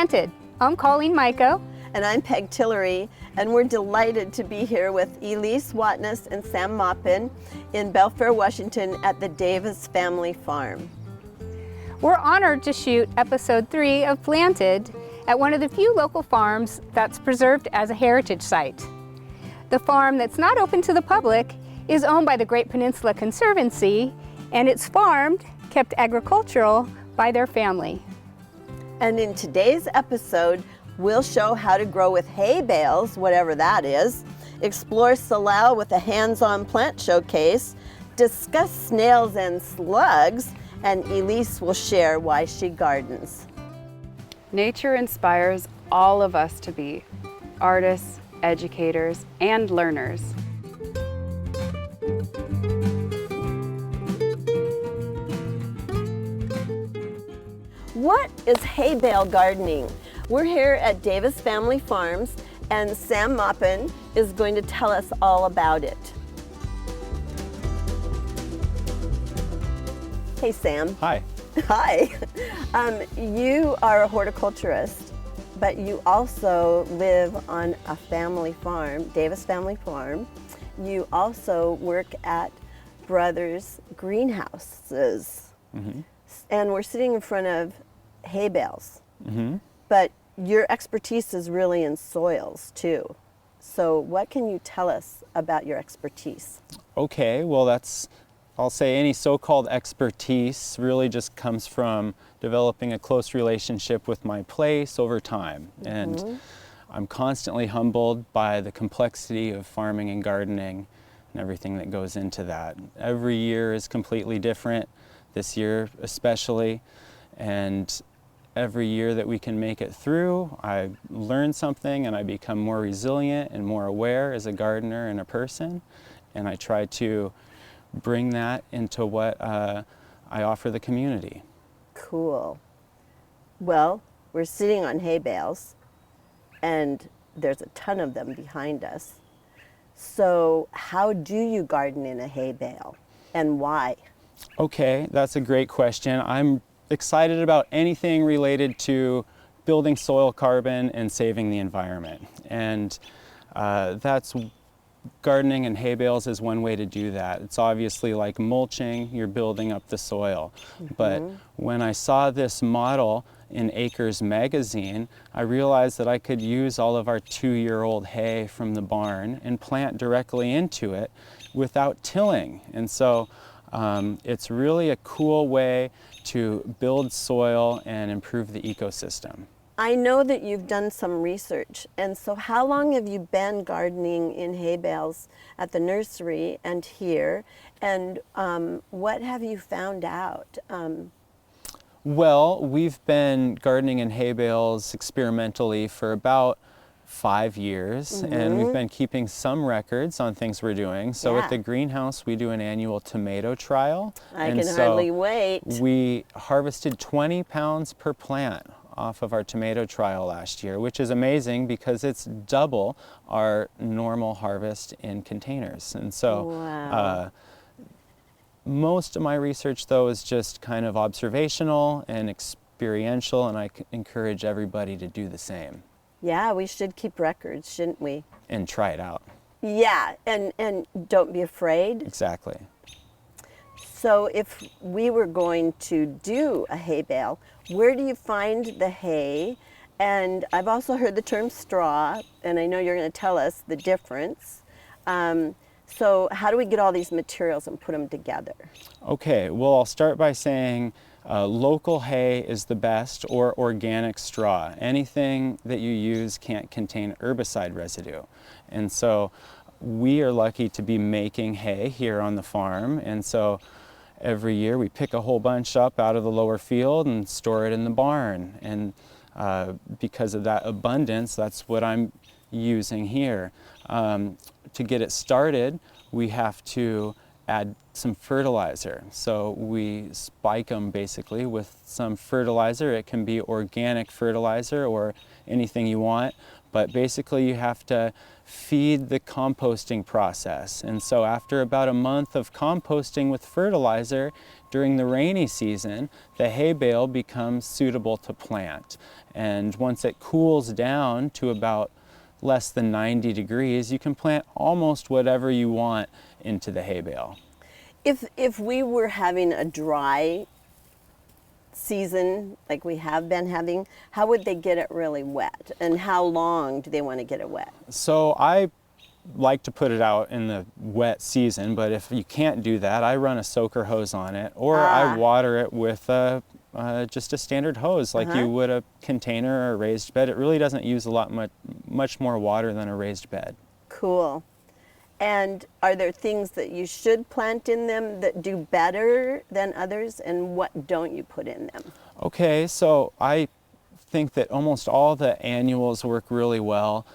Planted. I'm Colleen Maiko. And I'm Peg Tillery, and we're delighted to be here with Elise Watness and Sam Maupin in Belfair, Washington at the Davis family farm. We're honored to shoot episode 3 of Planted at one of the few local farms that's preserved as a heritage site. The farm that's not open to the public is owned by the Great Peninsula Conservancy, and it's farmed, kept agricultural, by their family. And in today's episode, we'll show how to grow with hay bales, whatever that is, explore salal with a hands-on plant showcase, discuss snails and slugs, and Elise will share why she gardens. Nature inspires all of us to be artists, educators, and learners. What is hay bale gardening? We're here at Davis Family Farms, and Sam Maupin is going to tell us all about it. Hey, Sam. Hi. Hi. You are a horticulturist, but you also live on a family farm, Davis Family Farm. You also work at Brothers Greenhouses. Mm-hmm. And we're sitting in front of hay bales. Mm-hmm. But your expertise is really in soils too. So what can you tell us about your expertise? Okay, well I'll say any so-called expertise really just comes from developing a close relationship with my place over time. Mm-hmm. And I'm constantly humbled by the complexity of farming and gardening and everything that goes into that. Every year is completely different, this year especially, and every year that we can make it through, I learn something and I become more resilient and more aware as a gardener and a person, and I try to bring that into what I offer the community. Cool. Well, we're sitting on hay bales, and there's a ton of them behind us. So how do you garden in a hay bale, and why? Okay, that's a great question. I'm excited about anything related to building soil carbon and saving the environment. And that's gardening in hay bales is one way to do that. It's obviously like mulching, you're building up the soil. Mm-hmm. But when I saw this model in Acres magazine, I realized that I could use all of our 2-year-old hay from the barn and plant directly into it without tilling. And so it's really a cool way to build soil and improve the ecosystem. I know that you've done some research, and so how long have you been gardening in hay bales at the nursery and here, and what have you found out? Well, we've been gardening in hay bales experimentally for about 5 years, mm-hmm. and we've been keeping some records on things we're doing. So at the greenhouse, we do an annual tomato trial. I can hardly wait. We harvested 20 pounds per plant off of our tomato trial last year, which is amazing because it's double our normal harvest in containers. And so wow. Most of my research, though, is just kind of observational and experiential, and I encourage everybody to do the same. Yeah, we should keep records, shouldn't we? And try it out. Yeah, and don't be afraid. Exactly. So if we were going to do a hay bale, where do you find the hay? And I've also heard the term straw, and I know you're going to tell us the difference. So how do we get all these materials and put them together? Okay, well, I'll start by saying local hay is the best, or organic straw. Anything that you use can't contain herbicide residue. And so we are lucky to be making hay here on the farm. And so every year we pick a whole bunch up out of the lower field and store it in the barn. And because of that abundance, that's what I'm using here. To get it started, we have to add some fertilizer. So we spike them basically with some fertilizer. It can be organic fertilizer or anything you want, but basically you have to feed the composting process. And so after about a month of composting with fertilizer during the rainy season, the hay bale becomes suitable to plant. And once it cools down to about less than 90 degrees, you can plant almost whatever you want into the hay bale. If we were having a dry season like we have been having, how would they get it really wet? And how long do they want to get it wet? So I like to put it out in the wet season, but if you can't do that, I run a soaker hose on it, or I water it with just a standard hose like you would a container or a raised bed. It really doesn't use much more water than a raised bed. Cool. And are there things that you should plant in them that do better than others, and what don't you put in them? Okay, so I think that almost all the annuals work really well,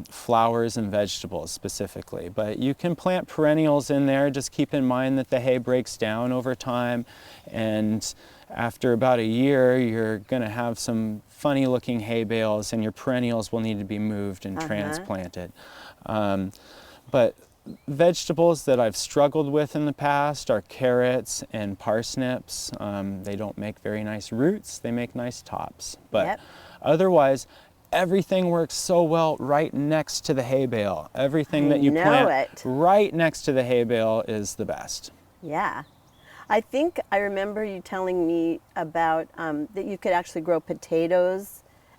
flowers and vegetables specifically, but you can plant perennials in there. Just keep in mind that the hay breaks down over time, and after about a year you're going to have some funny looking hay bales, and your perennials will need to be moved and transplanted. But vegetables that I've struggled with in the past are carrots and parsnips. They don't make very nice roots, they make nice tops. But otherwise, everything works so well right next to the hay bale. Everything that you plant right next to the hay bale is the best. Yeah. I think I remember you telling me about that you could actually grow potatoes,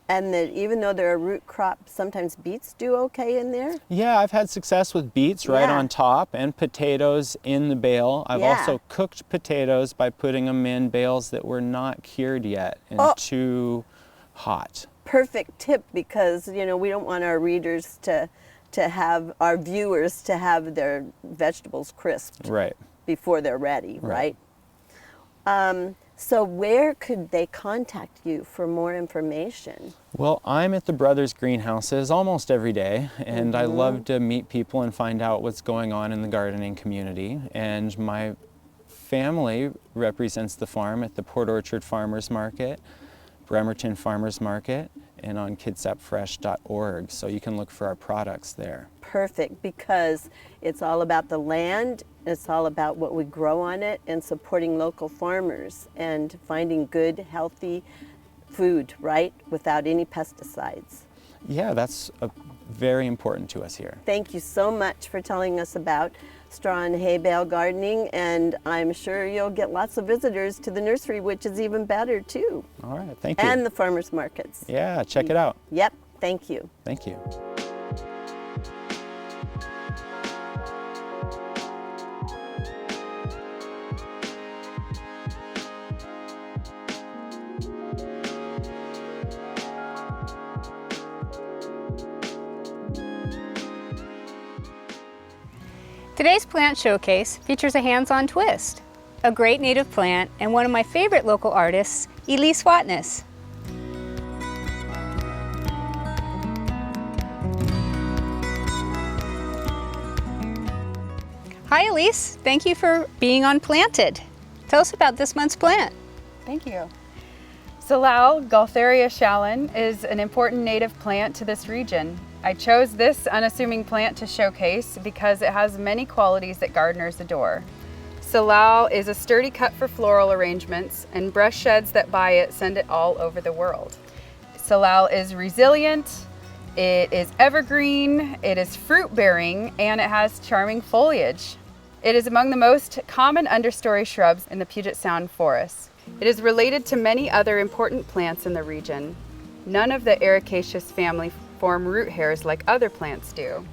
and that even though they're a root crop, sometimes beets do okay in there? Yeah, I've had success with beets right on top and potatoes in the bale. I've also cooked potatoes by putting them in bales that were not cured yet and too hot. Perfect tip, because you know we don't want our readers to have our viewers to have their vegetables crisped before they're ready, right? So where could they contact you for more information? Well, I'm at the Brothers Greenhouses almost every day, and I love to meet people and find out what's going on in the gardening community. And my family represents the farm at the Port Orchard Farmers Market, Bremerton Farmers Market, and on kitsapfresh.org, so you can look for our products there. Perfect, because it's all about the land, it's all about what we grow on it, and supporting local farmers and finding good, healthy food, right, without any pesticides. Yeah, that's very important to us here. Thank you so much for telling us about straw and hay bale gardening, and I'm sure you'll get lots of visitors to the nursery, which is even better too. All right, thank you. And the farmers markets. Yeah, check it out. Yep, thank you. Thank you. Today's plant showcase features a hands-on twist, a great native plant, and one of my favorite local artists, Elise Watness. Hi Elise, thank you for being on Planted. Tell us about this month's plant. Thank you. Salal, Gaultheria shallon, is an important native plant to this region. I chose this unassuming plant to showcase because it has many qualities that gardeners adore. Salal is a sturdy cut for floral arrangements, and brush sheds that buy it send it all over the world. Salal is resilient, it is evergreen, it is fruit-bearing, and it has charming foliage. It is among the most common understory shrubs in the Puget Sound forests. It is related to many other important plants in the region. None of the ericaceous family form root hairs like other plants do.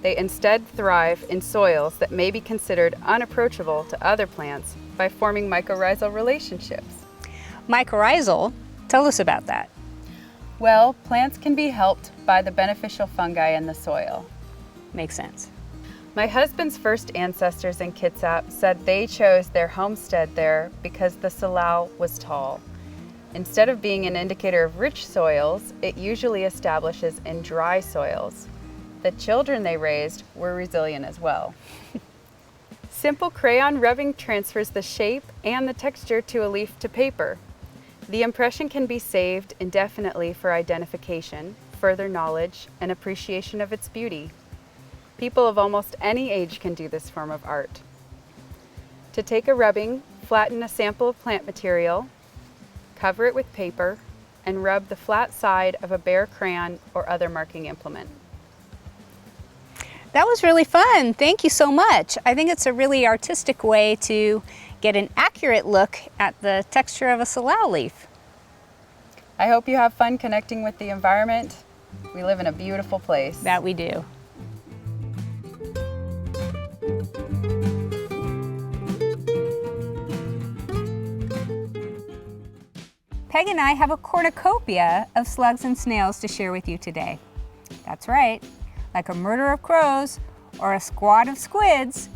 They instead thrive in soils that may be considered unapproachable to other plants by forming mycorrhizal relationships. Mycorrhizal, tell us about that. Well, plants can be helped by the beneficial fungi in the soil. Makes sense. My husband's first ancestors in Kitsap said they chose their homestead there because the salal was tall. Instead of being an indicator of rich soils, it usually establishes in dry soils. The children they raised were resilient as well. Simple crayon rubbing transfers the shape and the texture to a leaf to paper. The impression can be saved indefinitely for identification, further knowledge and appreciation of its beauty. People of almost any age can do this form of art. To take a rubbing, flatten a sample of plant material, cover it with paper, and rub the flat side of a bare crayon or other marking implement. That was really fun. Thank you so much. I think it's a really artistic way to get an accurate look at the texture of a salal leaf. I hope you have fun connecting with the environment. We live in a beautiful place. That we do. Peg and I have a cornucopia of slugs and snails to share with you today. That's right, like a murder of crows or a squad of squids,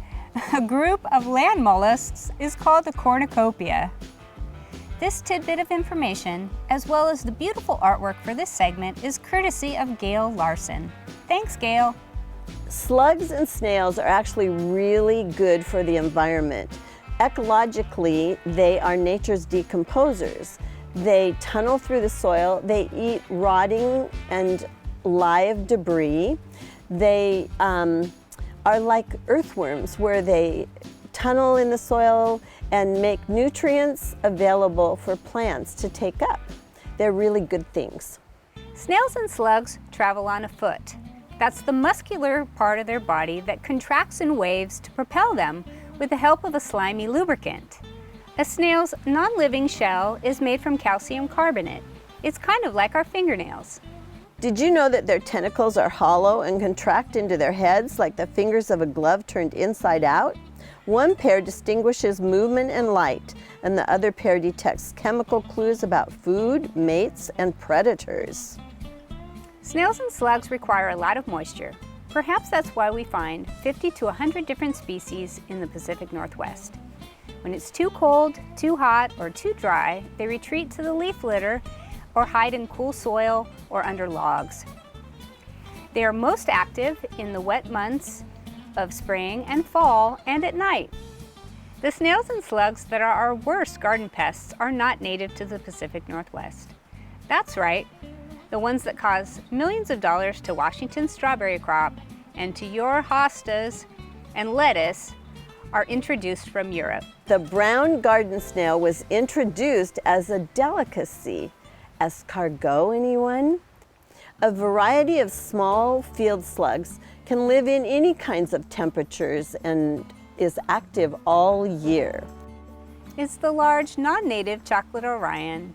a group of land mollusks is called a cornucopia. This tidbit of information, as well as the beautiful artwork for this segment, is courtesy of Gail Larson. Thanks, Gail. Slugs and snails are actually really good for the environment. Ecologically, they are nature's decomposers. They tunnel through the soil, they eat rotting and live debris. They are like earthworms, where they tunnel in the soil and make nutrients available for plants to take up. They're really good things. Snails and slugs travel on a foot. That's the muscular part of their body that contracts in waves to propel them with the help of a slimy lubricant. A snail's non-living shell is made from calcium carbonate. It's kind of like our fingernails. Did you know that their tentacles are hollow and contract into their heads like the fingers of a glove turned inside out? One pair distinguishes movement and light, and the other pair detects chemical clues about food, mates, and predators. Snails and slugs require a lot of moisture. Perhaps that's why we find 50 to 100 different species in the Pacific Northwest. When it's too cold, too hot, or too dry, they retreat to the leaf litter or hide in cool soil or under logs. They are most active in the wet months of spring and fall and at night. The snails and slugs that are our worst garden pests are not native to the Pacific Northwest. That's right, the ones that cause millions of dollars to Washington's strawberry crop and to your hostas and lettuce are introduced from Europe. The brown garden snail was introduced as a delicacy. Escargot, anyone? A variety of small field slugs can live in any kinds of temperatures and is active all year. It's the large non-native chocolate Orion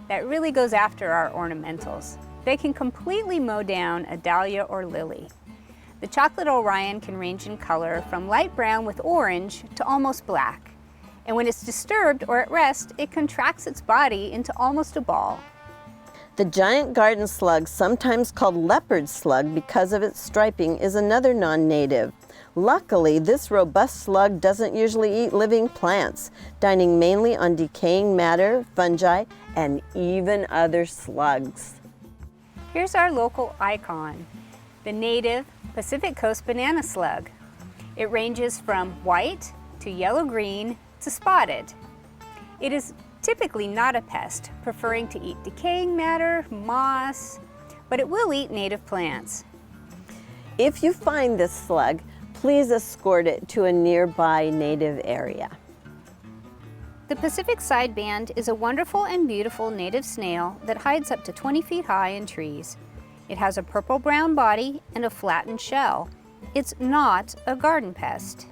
that really goes after our ornamentals. They can completely mow down a dahlia or lily. The chocolate Orion can range in color from light brown with orange to almost black. And when it's disturbed or at rest, it contracts its body into almost a ball. The giant garden slug, sometimes called leopard slug because of its striping, is another non-native. Luckily, this robust slug doesn't usually eat living plants, dining mainly on decaying matter, fungi, and even other slugs. Here's our local icon, the native Pacific Coast banana slug. It ranges from white to yellow-green to spotted. It is typically not a pest, preferring to eat decaying matter, moss, but it will eat native plants. If you find this slug, please escort it to a nearby native area. The Pacific sideband is a wonderful and beautiful native snail that hides up to 20 feet high in trees. It has a purple-brown body and a flattened shell. It's not a garden pest.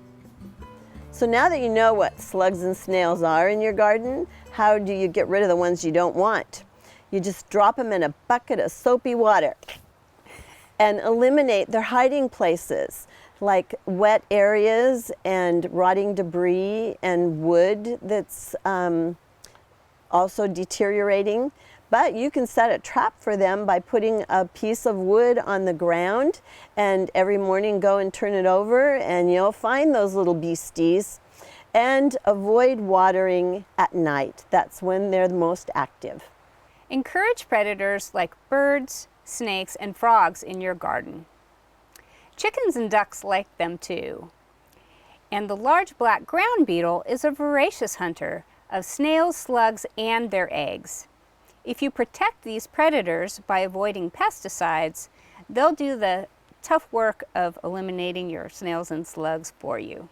So now that you know what slugs and snails are in your garden, how do you get rid of the ones you don't want? You just drop them in a bucket of soapy water and eliminate their hiding places, like wet areas and rotting debris and wood that's also deteriorating. But you can set a trap for them by putting a piece of wood on the ground and every morning go and turn it over and you'll find those little beasties. And avoid watering at night. That's when they're the most active. Encourage predators like birds, snakes, and frogs in your garden. Chickens and ducks like them too. And the large black ground beetle is a voracious hunter of snails, slugs, and their eggs. If you protect these predators by avoiding pesticides, they'll do the tough work of eliminating your snails and slugs for you.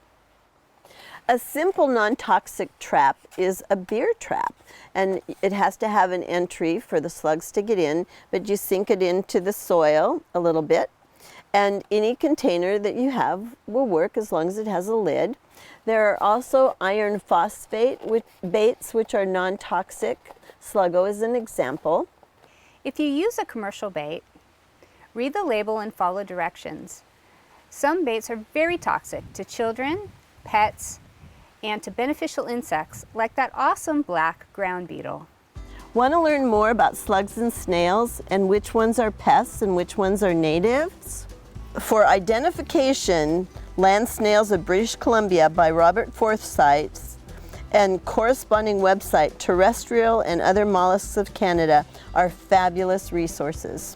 A simple non-toxic trap is a beer trap, and it has to have an entry for the slugs to get in, but you sink it into the soil a little bit, and any container that you have will work as long as it has a lid. There are also iron phosphate baits, which are non-toxic. Sluggo is an example. If you use a commercial bait, read the label and follow directions. Some baits are very toxic to children, pets, and to beneficial insects like that awesome black ground beetle. Want to learn more about slugs and snails and which ones are pests and which ones are natives? For identification, Land Snails of British Columbia by Robert Forsyth and corresponding website Terrestrial and Other Mollusks of Canada are fabulous resources.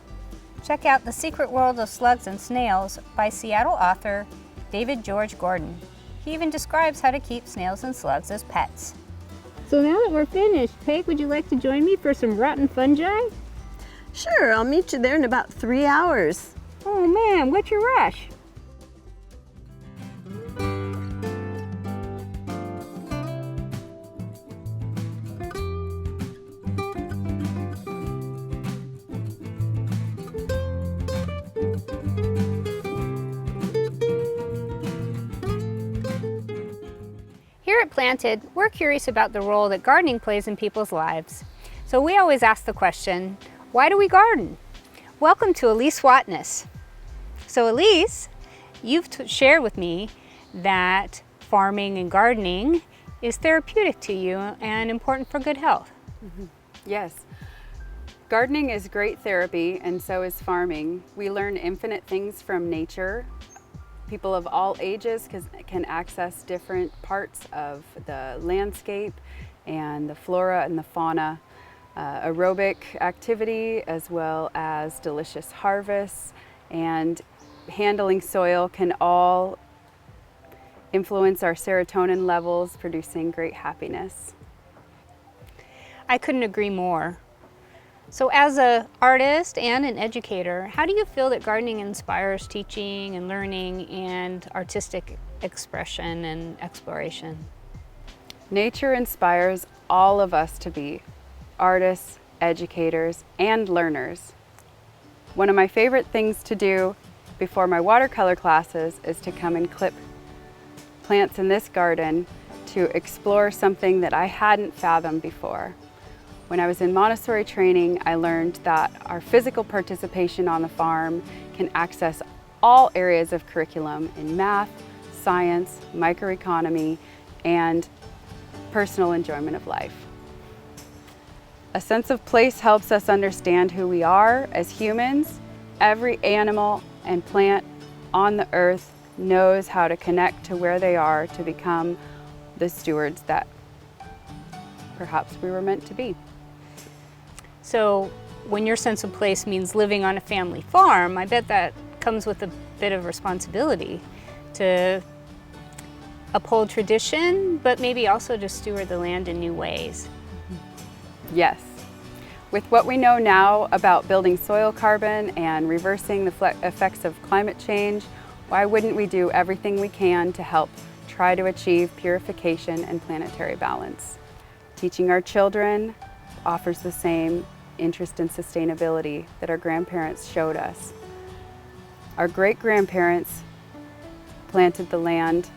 Check out The Secret World of Slugs and Snails by Seattle author David George Gordon. He even describes how to keep snails and slugs as pets. So now that we're finished, Peg, would you like to join me for some rotten fungi? Sure, I'll meet you there in about 3 hours. Oh man, what's your rush? Here at Planted, we're curious about the role that gardening plays in people's lives. So we always ask the question, why do we garden? Welcome to Elise Watness. So Elise, you've shared with me that farming and gardening is therapeutic to you and important for good health. Yes. Gardening is great therapy, and so is farming. We learn infinite things from nature. People of all ages can access different parts of the landscape and the flora and the fauna, aerobic activity, as well as delicious harvests, and handling soil can all influence our serotonin levels, producing great happiness. I couldn't agree more. So as an artist and an educator, how do you feel that gardening inspires teaching and learning and artistic expression and exploration? Nature inspires all of us to be artists, educators, and learners. One of my favorite things to do before my watercolor classes is to come and clip plants in this garden to explore something that I hadn't fathomed before. When I was in Montessori training, I learned that our physical participation on the farm can access all areas of curriculum in math, science, microeconomy, and personal enjoyment of life. A sense of place helps us understand who we are as humans. Every animal and plant on the earth knows how to connect to where they are to become the stewards that perhaps we were meant to be. So when your sense of place means living on a family farm, I bet that comes with a bit of responsibility to uphold tradition, but maybe also to steward the land in new ways. Yes. With what we know now about building soil carbon and reversing the effects of climate change, why wouldn't we do everything we can to help try to achieve purification and planetary balance? Teaching our children offers the same interest in sustainability that our grandparents showed us. Our great-grandparents planted the land,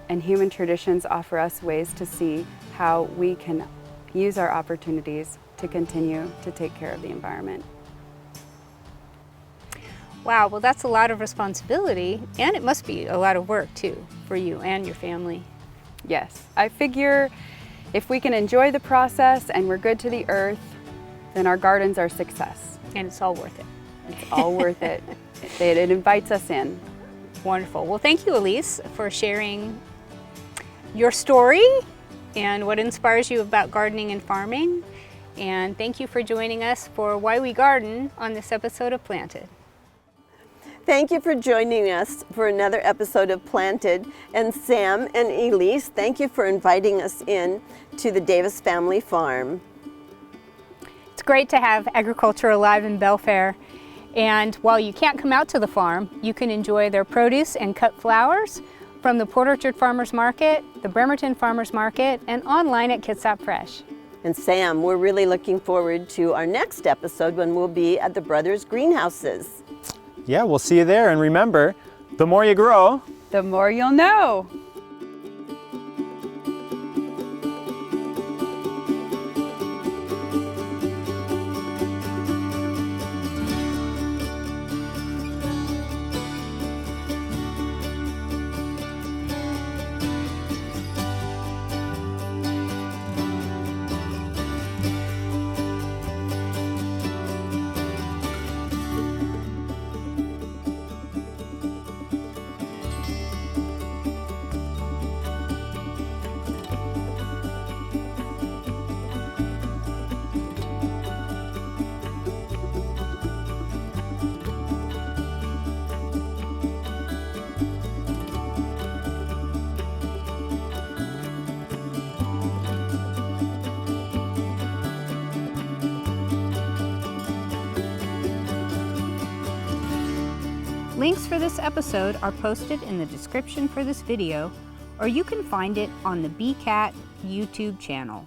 and human traditions offer us ways to see how we can use our opportunities to continue to take care of the environment. Wow, well that's a lot of responsibility, and it must be a lot of work too for you and your family. Yes, I figure if we can enjoy the process and we're good to the earth, then our gardens are success. And it's all worth it. It's all worth it. It invites us in. Wonderful. Well, thank you, Elise, for sharing your story and what inspires you about gardening and farming. And thank you for joining us for Why We Garden on this episode of Planted. Thank you for joining us for another episode of Planted. And Sam and Elise, thank you for inviting us in to the Davis family farm. It's great to have agriculture alive in Belfair. And while you can't come out to the farm, you can enjoy their produce and cut flowers from the Port Orchard Farmers Market, the Bremerton Farmers Market, and online at Kitsap Fresh. And Sam, we're really looking forward to our next episode when we'll be at the brothers' greenhouses. Yeah, we'll see you there. And remember, the more you grow, The more you'll know. Links for this episode are posted in the description for this video, or you can find it on the BKAT YouTube channel.